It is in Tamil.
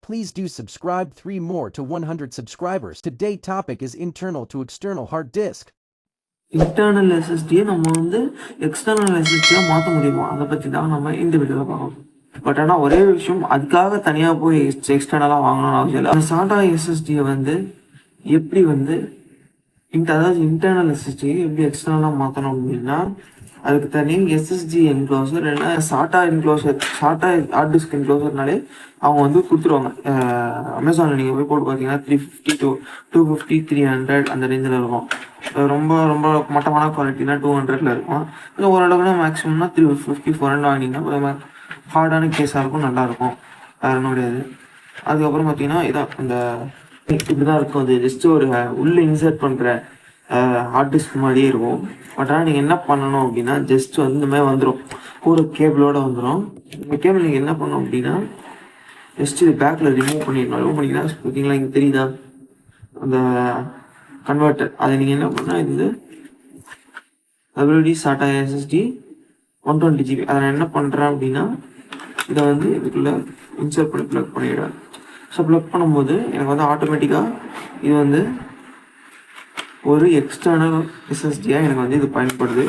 Please do subscribe 3 more to 100 subscribers. Today's topic is internal to external hard disk. Internal எஸ்எஸ்டியை நம்ம வந்து எக்ஸ்டர்னல் எஸ்எஸ்டியாக மாற்ற முடியுமா, அதை பற்றி தான் நம்ம இந்த வீடியோவில் பார்க்கணும். பட் ஆனால் ஒரே விஷயம், அதுக்காக தனியாக போய் எக்ஸ்டர்னலாக வாங்கணும்னு அவசியம் இல்லை. அந்த சாட்டா எஸ்எஸ்டியை வந்து எப்படி வந்து அதாவது இன்டர்னல் எஸ்எஸ்டியை எப்படி எக்ஸ்டர்னலாக மாற்றணும் அப்படின்னா, அதுக்கு தனி எஸ்எஸ்டி என்க்ளோசர், இல்லைன்னா சாட்டா என்க்ளோசர், சாட்டா ஹார்ட் டிஸ்க் என்க்ளோசர்னாலே அவங்க வந்து கொடுத்துருவாங்க. அமேசானில் நீங்கள் போய் போட்டு பார்த்தீங்கன்னா 350 to 250 300 அந்த ரேஞ்சில் இருக்கும். ரொம்ப ரொம்ப மட்டமான குவாலிட்டினா 200ல் இருக்கும். இல்லை ஓரளவுக்குனா மேக்ஸிமம்னா 350 400 வாங்கினீங்கன்னா ஹார்டான கேஸாக இருக்கும், நல்லாயிருக்கும், வேறு ஒன்றும் கிடையாது. அதுக்கப்புறம் பார்த்தீங்கன்னா இதான் இந்த இப்படி தான் இருக்கும். அது ஜஸ்ட்டு ஒரு உள்ளே இன்சர்ட் பண்ணுற ஹார்ட் டிஸ்க் மாதிரியே இருக்கும். பட் ஆனால் நீங்கள் என்ன பண்ணணும் அப்படின்னா, ஜஸ்ட் வந்து இந்த மாதிரி வந்துடும், கூட கேபிளோடு வந்துடும். இந்த கேபிள் நீங்கள் என்ன பண்ணணும் அப்படின்னா, ஜஸ்ட் இது பேக்கில் ரிமூவ் பண்ணிடணும். ரிமூவ் பண்ணிங்கன்னா பார்த்தீங்களா, இங்கே தெரியுதா அந்த கன்வெர்ட்டர், அதை நீங்கள் என்ன பண்ணால் இது WD SATA SSD 120 GB. அதை நான் என்ன பண்ணுறேன் அப்படின்னா, இதை வந்து இதுக்குள்ளே இன்சர்ட் பண்ணி ப்ளக் பண்ணிவிடுவேன். ஸோ ப்ளக் பண்ணும்போது எனக்கு வந்து ஆட்டோமேட்டிக்காக இது வந்து ஒரு எக்ஸ்டர்னல் எஸ்எஸ்டியாக எனக்கு வந்து இது பயன்படுது.